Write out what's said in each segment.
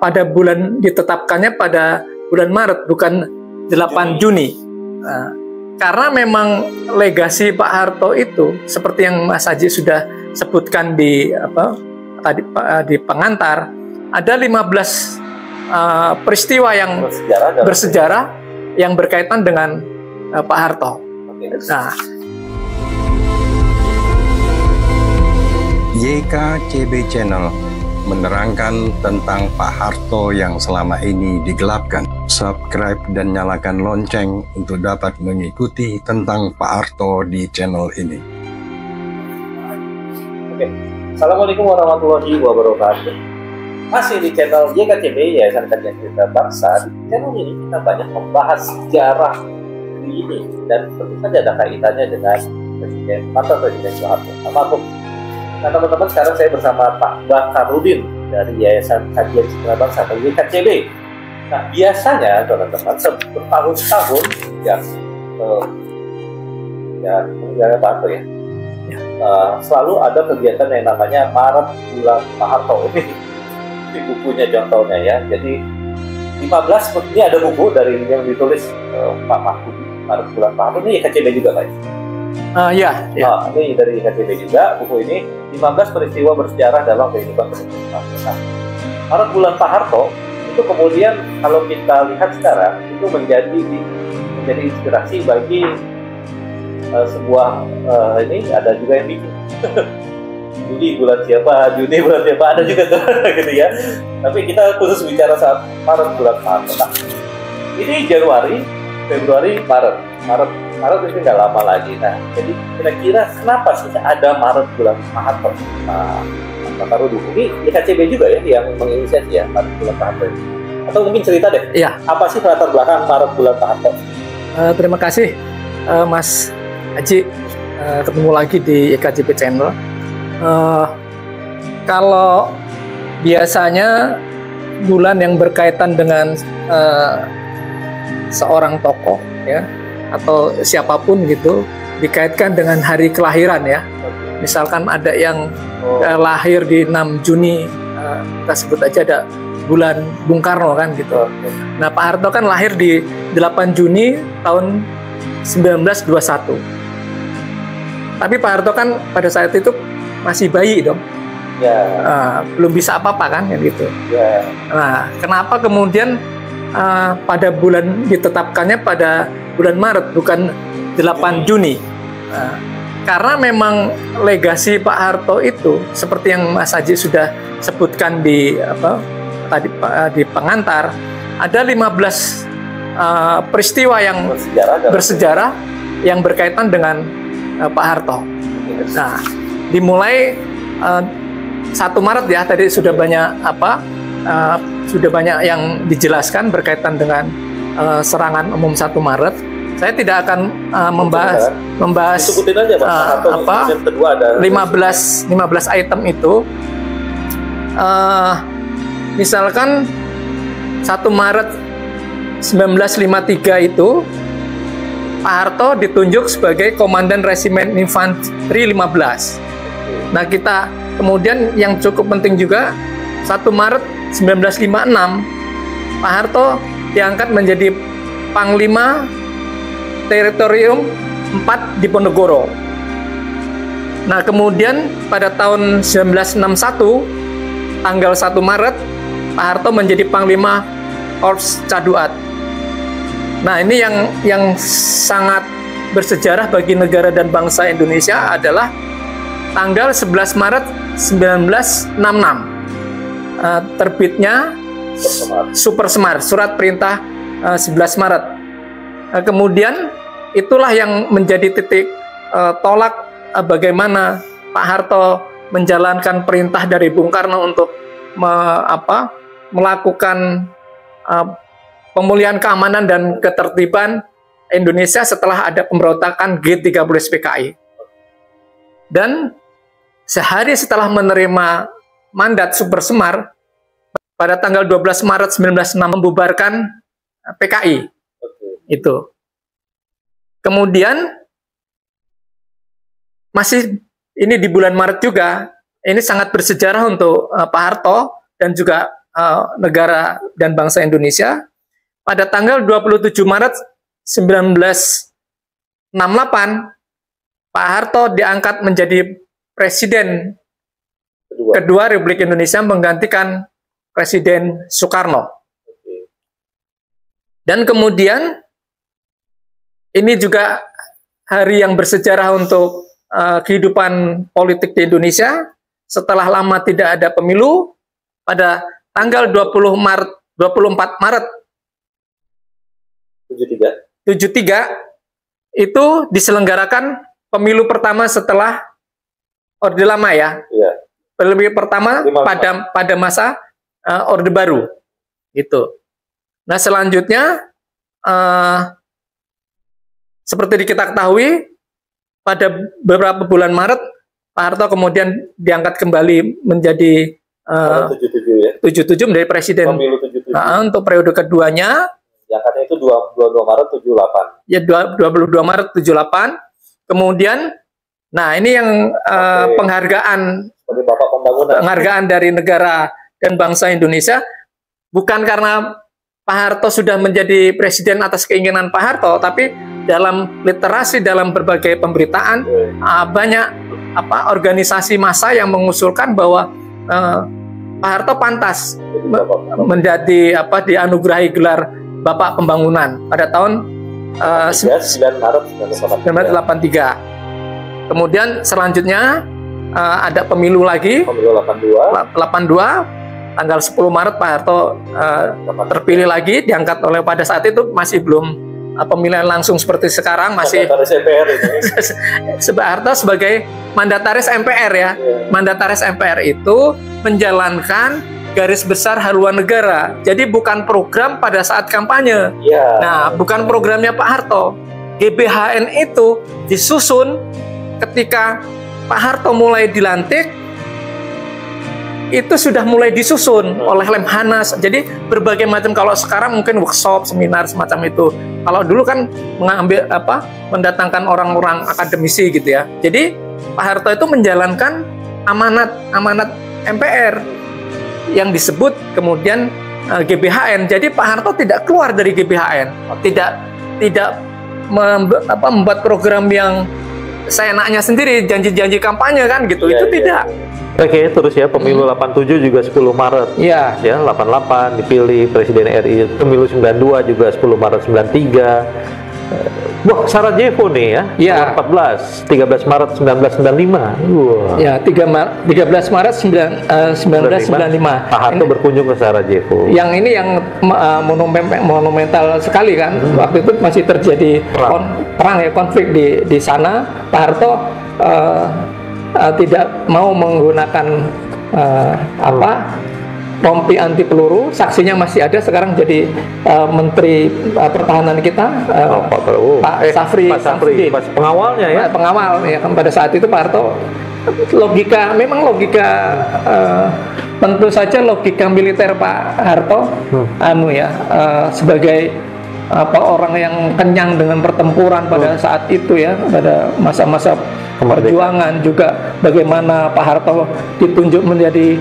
pada bulan ditetapkannya pada bulan Maret bukan 8 Juni. Karena memang legasi Pak Harto itu seperti yang Mas Haji sudah sebutkan di di pengantar, ada 15 peristiwa yang bersejarah yang berkaitan dengan Pak Harto. Nah, YKCB Channel menerangkan tentang Pak Harto yang selama ini digelapkan. Subscribe dan nyalakan lonceng untuk dapat mengikuti tentang Pak Harto di channel ini. Oke. Assalamualaikum warahmatullahi wabarakatuh. Masih di channel YKCB, Yayasan Kajian Cerita Bangsa. Di channel ini kita banyak membahas sejarah negeri ini dan tentu saja ada kaitannya dengan mantan Presiden Soeharto almarhum. Nah teman-teman, sekarang saya bersama Pak Bakarudin dari Yayasan Kajian Cerita Bangsa atau YKCB. Nah biasanya teman-teman bertahun-tahun meninggalnya Pak Harto ya. Selalu ada kegiatan yang namanya Maret Bulan Pak Harto. Ini bukunya contohnya ya. Jadi 15, ini ada buku dari yang ditulis Pak Mahfud, Maret Bulan Pak Harto. Ini YKCB juga Pak? Ya. Ini dari YKCB juga, buku ini 15 peristiwa bersejarah dalam kehidupan Presiden Pak Harto. Nah, Maret Bulan Pak Harto itu kemudian kalau kita lihat sekarang itu menjadi inspirasi bagi sebuah ini ada juga yang bikin Juni bulan siapa, Juni bulan siapa, ada juga tuh gitu ya. Tapi kita khusus bicara saat Maret bulan Pak Harto. Nah, ini Januari, Februari, Maret itu nggak lama lagi. Nah, jadi kira-kira kenapa sih ada Maret bulan Pak Harto? Pak Harto ini YKCB juga ya yang menginisiasi ya Maret bulan Pak Harto. Atau mungkin cerita deh, apa sih latar belakang Maret bulan Pak Harto? Terima kasih Mas Haji, ketemu lagi di YKCB Channel. Kalau biasanya bulan yang berkaitan dengan seorang tokoh ya atau siapapun gitu dikaitkan dengan hari kelahiran ya. Misalkan ada yang lahir di 6 Juni, kita sebut aja ada bulan Bung Karno kan gitu. Nah Pak Harto kan lahir di 8 Juni tahun 1921. Tapi Pak Harto kan pada saat itu masih bayi dong. Belum bisa apa-apa kan gitu. Nah kenapa kemudian pada bulan ditetapkannya pada bulan Maret bukan 8 Juni? Karena memang legasi Pak Harto itu seperti yang Mas Haji sudah sebutkan di di pengantar, ada 15 peristiwa yang bersejarah yang berkaitan dengan Pak Harto. Nah, dimulai 1 Maret ya, tadi sudah banyak yang dijelaskan berkaitan dengan serangan umum 1 Maret. Saya tidak akan membahas aja, kedua ada 15 item itu. Misalkan 1 Maret 1953 itu Pak Harto ditunjuk sebagai Komandan Resimen Infanteri 15. Nah kita kemudian yang cukup penting juga 1 Maret 1956 Pak Harto diangkat menjadi Panglima Teritorium 4 di Ponorogo. Nah kemudian pada tahun 1961 tanggal 1 Maret Pak Harto menjadi Panglima Korps Caduat. Nah ini yang sangat bersejarah bagi negara dan bangsa Indonesia adalah tanggal 11 Maret 1966 terbitnya Super Semar, surat perintah 11 Maret. Kemudian itulah yang menjadi titik tolak bagaimana Pak Harto menjalankan perintah dari Bung Karno untuk melakukan pemulihan keamanan dan ketertiban Indonesia setelah ada pemberontakan G30 SPKI. Dan sehari setelah menerima mandat Super Semar, pada tanggal 12 Maret 1996 membubarkan PKI. Itu. Kemudian masih ini di bulan Maret juga, ini sangat bersejarah untuk Pak Harto dan juga negara dan bangsa Indonesia. Pada tanggal 27 Maret 1968, Pak Harto diangkat menjadi Presiden kedua Republik Indonesia menggantikan Presiden Soekarno. Dan kemudian ini juga hari yang bersejarah untuk kehidupan politik di Indonesia. Setelah lama tidak ada pemilu, pada tanggal 24 Maret 73 itu diselenggarakan pemilu pertama setelah Orde Lama ya. Pemilu pertama pada masa Orde Baru gitu. Nah, selanjutnya seperti kita ketahui, pada beberapa bulan Maret Pak Harto kemudian diangkat kembali menjadi 77 menjadi presiden untuk periode keduanya. Diangkatnya itu 22 Maret 78. Ya, 22 Maret 78. Kemudian, nah ini yang penghargaan dari negara dan bangsa Indonesia, bukan karena Pak Harto sudah menjadi presiden atas keinginan Pak Harto, tapi dalam literasi, dalam berbagai pemberitaan, banyak organisasi massa yang mengusulkan bahwa Pak Harto pantas menjadi dianugerahi gelar Bapak Pembangunan pada tahun 9 Maret 1983. Kemudian selanjutnya ada pemilu lagi, pemilu 82 tanggal 10 Maret Pak Harto terpilih lagi, diangkat oleh, pada saat itu masih belum pemilihan langsung seperti sekarang, masih Pak Harto sebagai mandataris MPR ya. Mandataris MPR itu menjalankan garis besar haluan negara. Jadi bukan program pada saat kampanye. Nah, bukan programnya Pak Harto. GBHN itu disusun ketika Pak Harto mulai dilantik, itu sudah mulai disusun oleh Lemhanas. Jadi berbagai macam, kalau sekarang mungkin workshop, seminar semacam itu. Kalau dulu kan mengambil mendatangkan orang-orang akademisi gitu ya. Jadi Pak Harto itu menjalankan amanat MPR yang disebut kemudian GBHN. Jadi Pak Harto tidak keluar dari GBHN, tidak membuat program yang seenaknya sendiri, janji-janji kampanye kan gitu. Itu tidak. Oke, terus ya pemilu 87 juga 10 Maret. Ya, 88 dipilih Presiden RI. Pemilu 92 juga 10 Maret 93. Wah, Sarajevo nih ya. 13 Maret 1995. Wah. Ya, 13 Maret 1995. Pak Harto berkunjung ke Sarajevo. Yang ini yang monumental sekali kan. Waktu itu masih terjadi perang ya, konflik di sana. Pak Harto tidak mau menggunakan rompi anti peluru. Saksinya masih ada sekarang, jadi Menteri Pertahanan kita Pak Safri, pengawalnya ya. Pengawal ya kan. Pada saat itu Pak Harto memang logika tentu saja logika militer Pak Harto sebagai orang yang kenyang dengan pertempuran pada saat itu ya, pada masa-masa perjuangan, juga bagaimana Pak Harto ditunjuk menjadi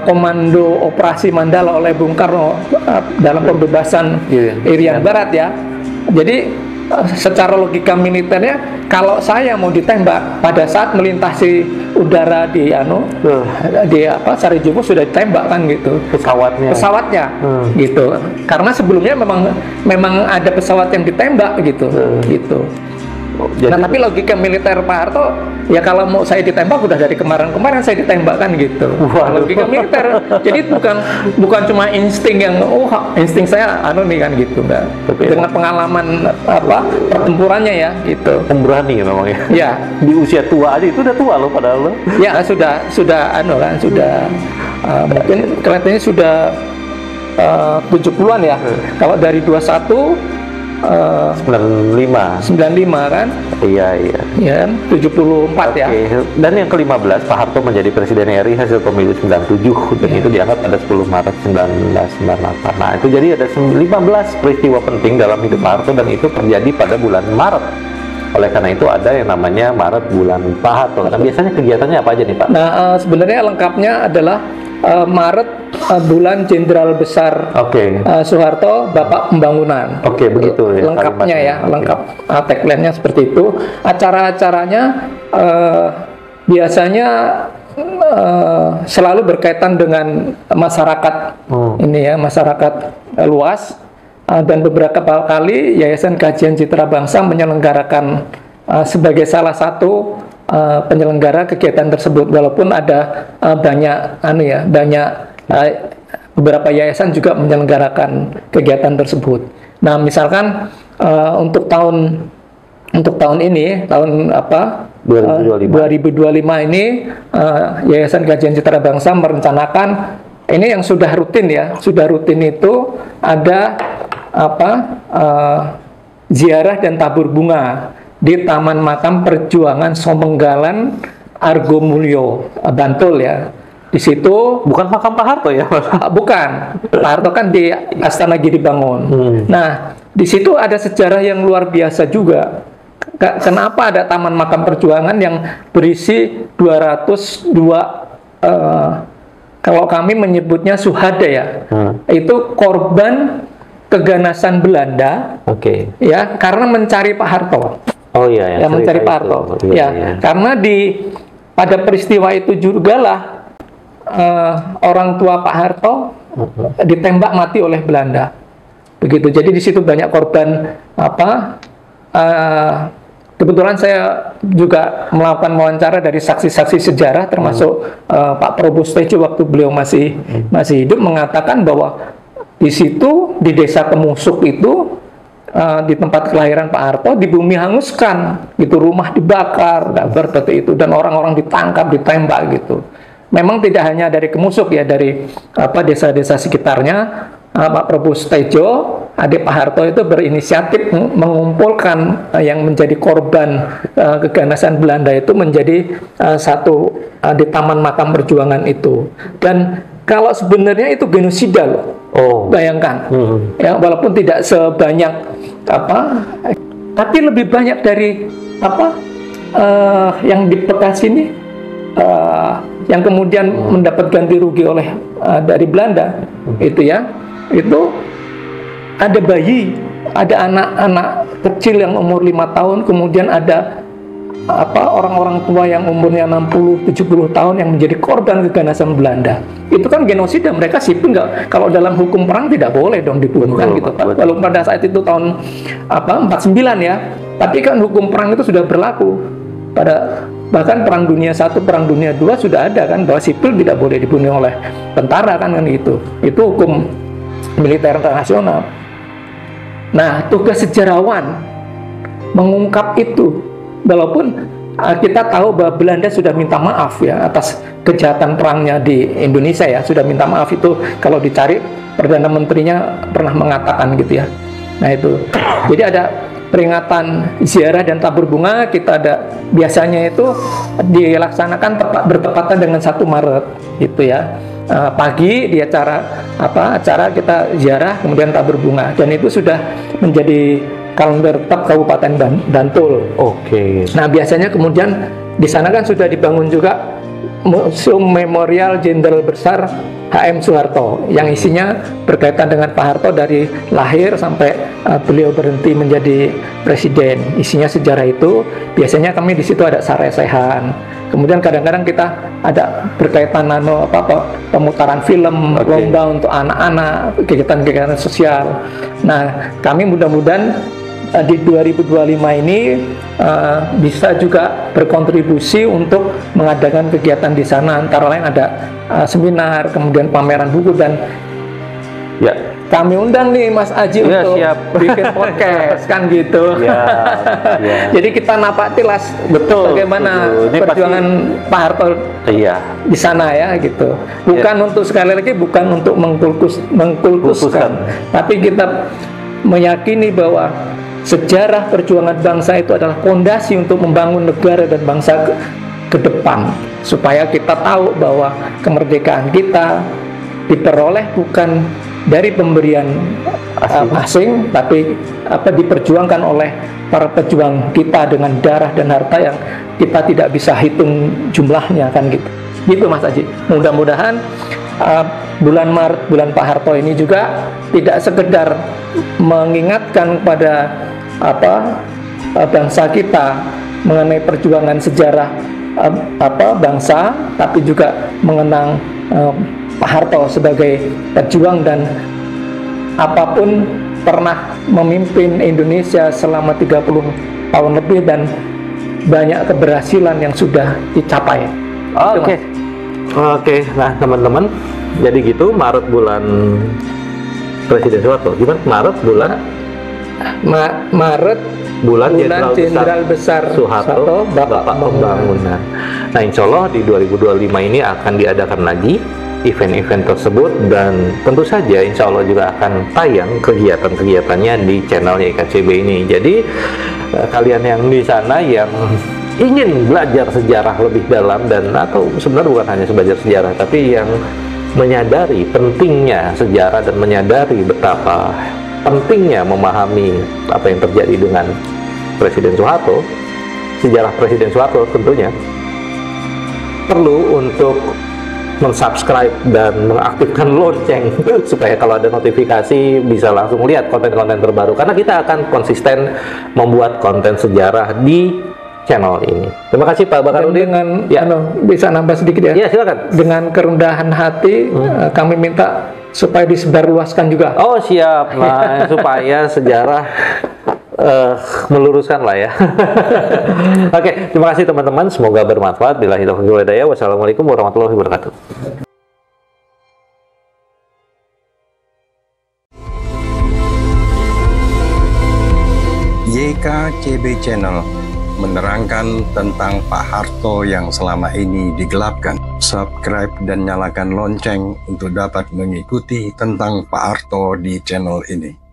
komando operasi Mandala oleh Bung Karno dalam pembebasan Irian Barat ya. Jadi secara logika militernya, kalau saya mau ditembak pada saat melintasi udara di Sarajevo sudah ditembak kan gitu, pesawatnya gitu, karena sebelumnya memang ada pesawat yang ditembak gitu. Jadi, nah, tapi logika militer Pak Harto ya, kalau mau saya ditembak udah dari kemarin saya ditembak kan gitu. Logika militer. Jadi bukan cuma insting yang insting saya nih kan gitu, enggak. Dengan pengalaman pertempurannya ya gitu. Pemberani memang ya. Ya, di usia tua aja itu udah tua loh padahal lo. Ya, sudah mungkin kelihatannya sudah 70-an ya. Kalau dari 21 95 kan? Iya. Ya, 74 ya. Dan yang ke-15, Pak Harto menjadi Presiden RI hasil pemilu 97 dan itu diangkat pada 10 Maret 1998. Nah, itu jadi ada 15 peristiwa penting dalam hidup Pak Harto, dan itu terjadi pada bulan Maret. Oleh karena itu ada yang namanya Maret bulan Pak Harto. Nah, biasanya kegiatannya apa aja nih Pak? Nah, sebenarnya lengkapnya adalah Maret bulan Jenderal Besar Soeharto, Bapak Pembangunan. Begitu ya, lengkapnya ya, lengkap tagline-nya seperti itu. Acara-acaranya biasanya selalu berkaitan dengan masyarakat ini ya, masyarakat luas, dan beberapa kali Yayasan Kajian Citra Bangsa menyelenggarakan sebagai salah satu penyelenggara kegiatan tersebut, walaupun ada banyak beberapa yayasan juga menyelenggarakan kegiatan tersebut. Nah, misalkan untuk tahun ini, tahun 2025 ini, Yayasan Kajian Citra Bangsa merencanakan ini yang sudah rutin ya, itu ada ziarah dan tabur bunga di Taman Makam Perjuangan Somenggalan Argomulyo, Bantul ya. Di situ bukan makam Pak Harto ya? Bukan, Pak Harto kan di Astana Giri Bangun. Nah, di situ ada sejarah yang luar biasa juga. Kenapa ada Taman Makam Perjuangan yang berisi 202 kalau kami menyebutnya suhada ya, itu korban keganasan Belanda, ya, karena mencari Pak Harto. Ya, mencari Pak Harto. Karena pada peristiwa itu juga lah orang tua Pak Harto ditembak mati oleh Belanda. Begitu. Jadi di situ banyak korban kebetulan saya juga melakukan wawancara dari saksi-saksi sejarah, termasuk Pak Prabowo Stejo waktu beliau masih hidup, mengatakan bahwa di situ, di desa Kemusuk itu, di tempat kelahiran Pak Harto, di bumi hanguskan, gitu, rumah dibakar, seperti itu, dan orang-orang ditangkap, ditembak gitu. Memang tidak hanya dari Kemusuk ya, dari desa-desa sekitarnya. Pak Prabowo Stejo, adik Pak Harto, itu berinisiatif mengumpulkan yang menjadi korban keganasan Belanda itu menjadi satu di Taman Makam Perjuangan itu. Dan kalau sebenarnya itu genosida loh. Bayangkan. Ya, walaupun tidak sebanyak tapi lebih banyak dari yang di Bekasi ini yang kemudian mendapat ganti rugi oleh dari Belanda itu ya. Itu ada bayi, ada anak-anak kecil yang umur 5 tahun, kemudian ada orang-orang tua yang umurnya 60-70 tahun yang menjadi korban keganasan Belanda. Itu kan genosida, mereka sipil nggak, kalau dalam hukum perang tidak boleh dong dibunuh kan gitu. Walaupun pada saat itu tahun 49 ya, tapi kan hukum perang itu sudah berlaku. Bahkan Perang Dunia I, Perang Dunia II sudah ada kan, bahwa sipil tidak boleh dibunuh oleh tentara kan gitu. Itu hukum militer internasional. Nah, tugas sejarawan mengungkap itu, walaupun kita tahu bahwa Belanda sudah minta maaf ya atas kejahatan perangnya di Indonesia ya, sudah minta maaf. Itu kalau dicari Perdana Menterinya pernah mengatakan gitu ya. Nah itu, jadi ada peringatan ziarah dan tabur bunga, kita ada biasanya itu dilaksanakan bertepatan dengan 1 Maret gitu ya. Pagi di acara kita ziarah kemudian tabur bunga, dan itu sudah menjadi kalender tetap Kabupaten Bantul. Nah, biasanya kemudian di sana kan sudah dibangun juga Museum Memorial Jenderal Besar HM Soeharto yang isinya berkaitan dengan Pak Harto dari lahir sampai beliau berhenti menjadi presiden. Isinya sejarah itu. Biasanya kami di situ ada saresehan. Kemudian kadang-kadang kita ada berkaitan pemutaran film, lomba untuk anak-anak, kegiatan-kegiatan sosial. Nah, kami mudah-mudahan di 2025 ini bisa juga berkontribusi untuk mengadakan kegiatan di sana, antara lain ada seminar, kemudian pameran buku, dan kami undang nih Mas Aji untuk bikin podcast kan gitu. Jadi kita napak tilas bagaimana perjuangan Pak Harto di sana ya gitu. Bukan untuk, sekali lagi, bukan untuk mengkultuskan, tapi kita meyakini bahwa sejarah perjuangan bangsa itu adalah fondasi untuk membangun negara dan bangsa ke depan, supaya kita tahu bahwa kemerdekaan kita diperoleh bukan dari pemberian asing, tapi diperjuangkan oleh para pejuang kita dengan darah dan harta yang kita tidak bisa hitung jumlahnya kan gitu. Gitu Mas Aji. Mudah-mudahan bulan Maret, bulan Pak Harto ini juga tidak sekedar mengingatkan kepada bangsa kita mengenai perjuangan sejarah bangsa, tapi juga mengenang Pak Harto sebagai pejuang dan apapun pernah memimpin Indonesia selama 30 tahun lebih dan banyak keberhasilan yang sudah dicapai. Oke, nah teman-teman, jadi gitu Maret bulan Presiden Soeharto. Gimana? Maret bulan Maret bulan Jenderal Besar Soeharto, Bapak Pembangunan. Nah, insya Allah di 2025 ini akan diadakan lagi event-event tersebut, dan tentu saja insya Allah juga akan tayang kegiatan-kegiatannya di channelnya IKCB ini. Jadi kalian yang di sana yang ingin belajar sejarah lebih dalam, dan atau sebenarnya bukan hanya belajar sejarah, tapi yang menyadari pentingnya sejarah dan menyadari betapa pentingnya memahami apa yang terjadi dengan Presiden Soeharto, sejarah Presiden Soeharto, tentunya perlu untuk mensubscribe dan mengaktifkan lonceng supaya kalau ada notifikasi bisa langsung lihat konten-konten terbaru, karena kita akan konsisten membuat konten sejarah di channel ini. Terima kasih Pak Bakarudin. Dengan bisa nambah sedikit ya? Iya, silakan. Dengan kerendahan hati kami minta supaya disebarluaskan juga. Oh siap, nah supaya sejarah meluruskan lah ya. Oke, terima kasih teman-teman, semoga bermanfaat. Billahi taufiq wal hidayah. Wassalamualaikum warahmatullahi wabarakatuh. YKCB Channel menerangkan tentang Pak Harto yang selama ini digelapkan. Subscribe dan nyalakan lonceng untuk dapat mengikuti tentang Pak Harto di channel ini.